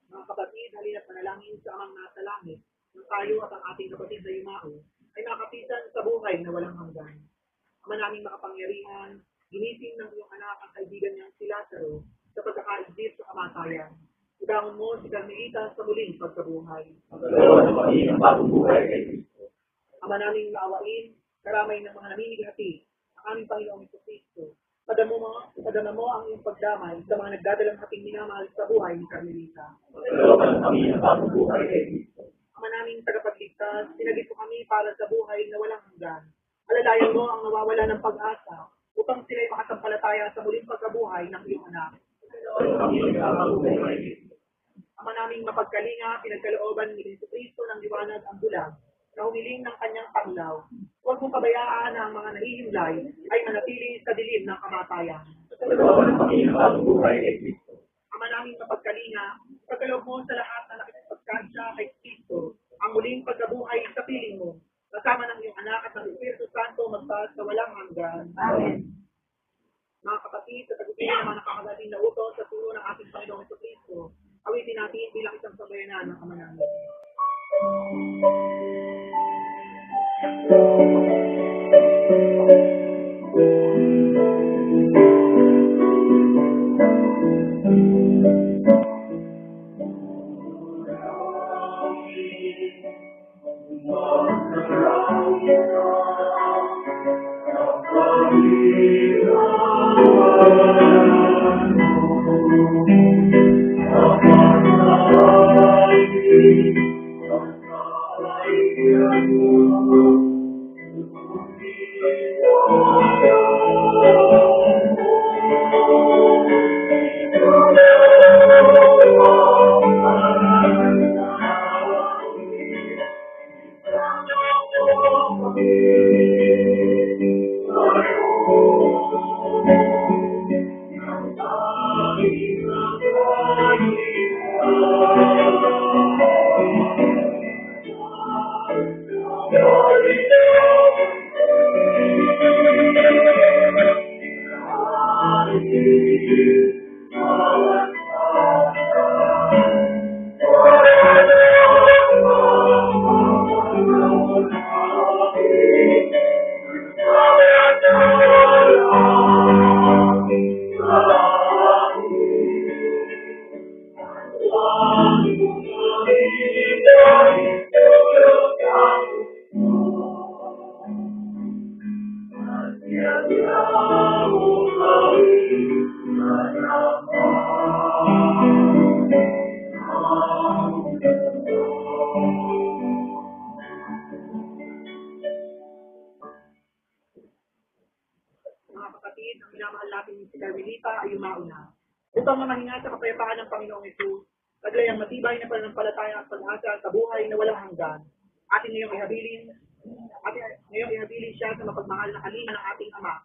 Mga kapatid, halina't manalangin sa amang nasa langit, na tayo at ang ating kapatid na yumao ay makapisan sa buhay na walang hanggan. Ama naming makapangyarihan, ginising ng iyong anak at kaibigan niyang si Lazaro sa pagkakaigib sa kamatayan. Ibangon mo si Carmelita sa muling pagkabuhay. Ama naming maawain, karamay ng mga namimigati, ang aming Panginoong Kristo. Padama mo ang iyong pagdamay sa mga nagdadalang ating minamahal sa buhay ni Carmelita. Ama naming tagapagligtas, pinagit mo kami para sa buhay na walang hanggan. Alalayan mo ang nawawala ng pag-asa upang sila'y makasampalataya sa muling pagkabuhay ng iyong anak. Ama naming mapagkalinga, pinagkalooban ni Jesucristo ng liwanag ang bulag na humiling ng kanyang panglaw. Huwag mong kabayaan na ang mga nahihimlay ay manatili sa dilim ng kamatayan. Ama naming mapagkalinga, pagkaloob mo sa lahat na nakikipagkasya kay Kristo ang muling pagkabuhay sa piling mo, kasama ng iyong anak at ng Espiritu Santo magtaas sa walang hanggan. Amen. Mga kapatid, sa tagubilin ng mga nakakagaling na utos sa turo ng ating Panginoong Jesucristo, awitin natin bilang isang sambayanan ng Ama namin. Mga kapatid, ang minamahal natin si Carmelita ay yumauna. Upang mamahinga sa kapayapaan ng Panginoong Hesus, taglay ang matibay na pananampalataya at pag-asa sa buhay na walang hanggan. Atin ngayong ihabilin siya sa mapagmahal na kalinga ng ating Ama,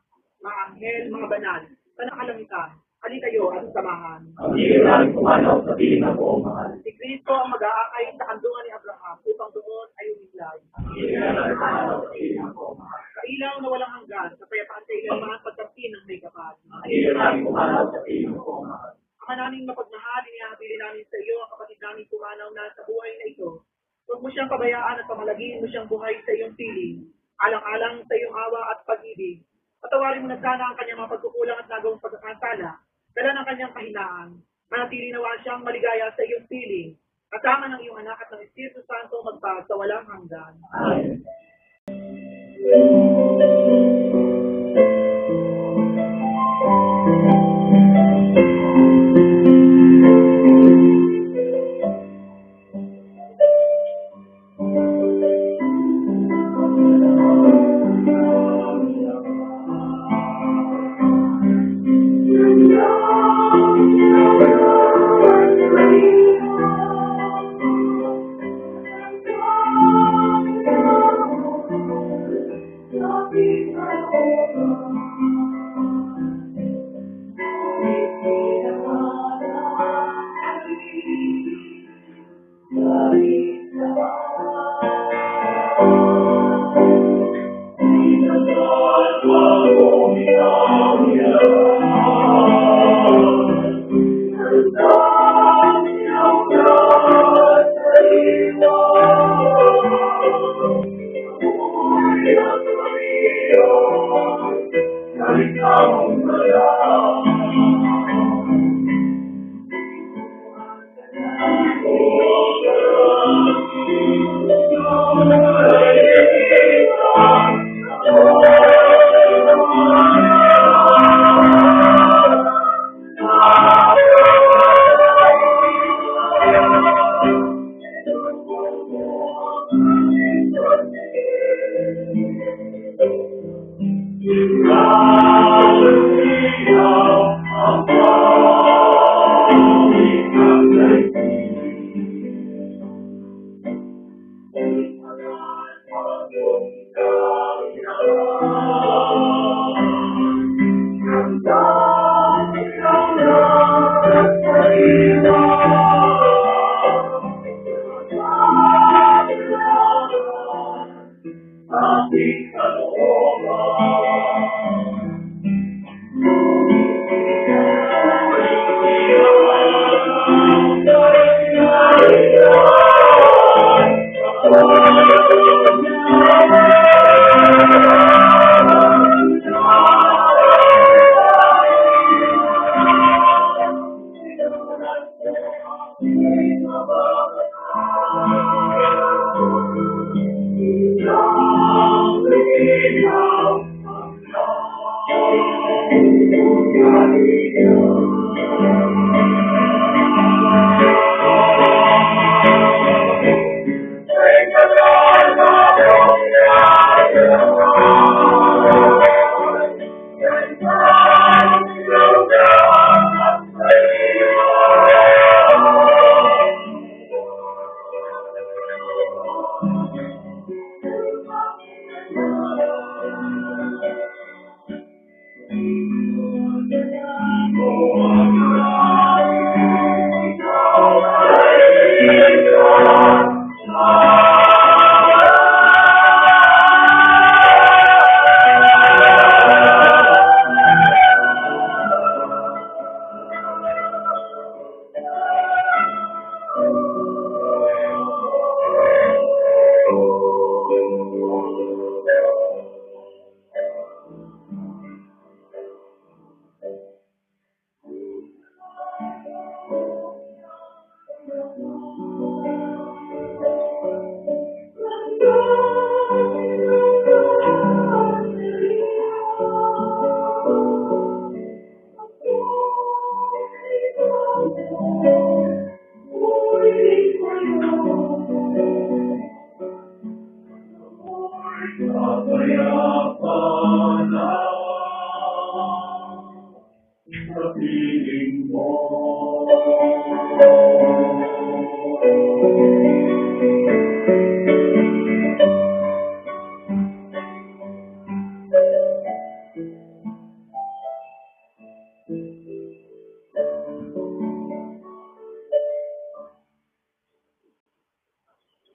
mga anghel, mga banal, sa nakalangitan. Hali kayo at samahan. Ang hiling namin pumanaw sa piling ng buong mahal. Si Kristo ang mag-aakay sa kandungan ni Abraham upang doon ay umiglay. Ang hiling namin pumanaw sa piling ng buong mahal. Kailaw na walang hanggan, kapayapaan sa ilang pagtampi ng may kapal. Ang hiling namin pumanaw sa piling ng buong mahal. Ama naming mapagmahal, inihabilin namin sa iyo ang kapatid namin pumanaw na sa buhay na ito. Huwag mo siyang pabayaan at pamalagin mo siyang buhay sa iyong piling, alang-alang sa iyong awa at pag-ibig. Patawarin mo na sana ang kanyang mga pagkukulang at nagawang pagkakasala, dala ng kanyang kahinaan. Manatili nawa siyang maligaya sa iyong piling, kasama ng iyong anak at ng Espiritu Santo magpa sa walang hanggan. Amen.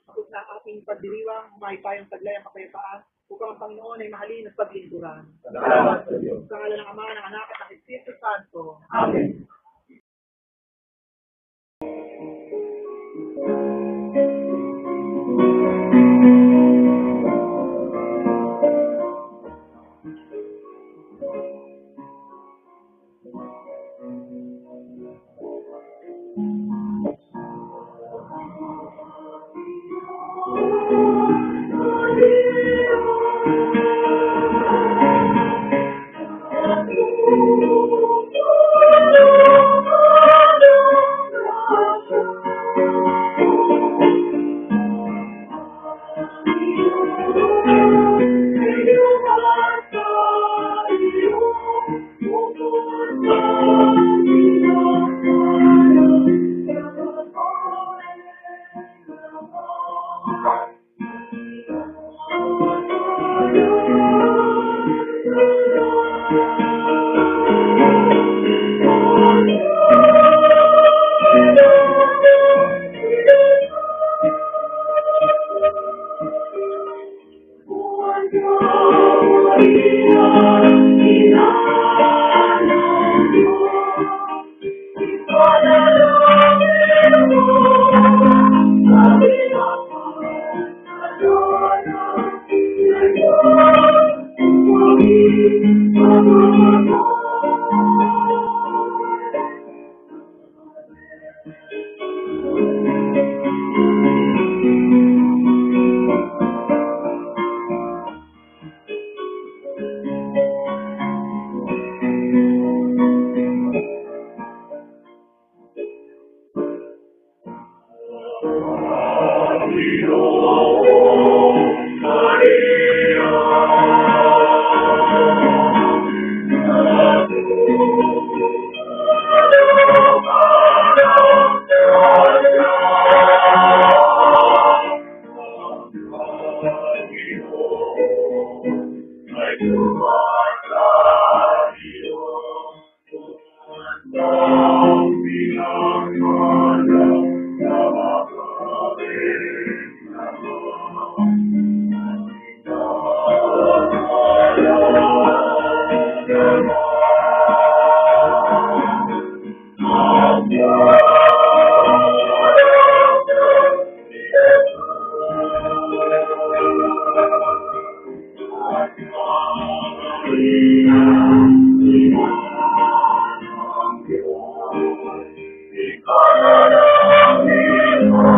Tapos na ating pagdiriwang, may tayong taglay ang kapayapaan, upang ang Panginoon ay mahalin at paglingkuran. Salamat sa Diyos. Sa ngalan ng Ama, ng Anak, at ng Espiritu Santo. Amen. Ikaw na lang, Panginoon.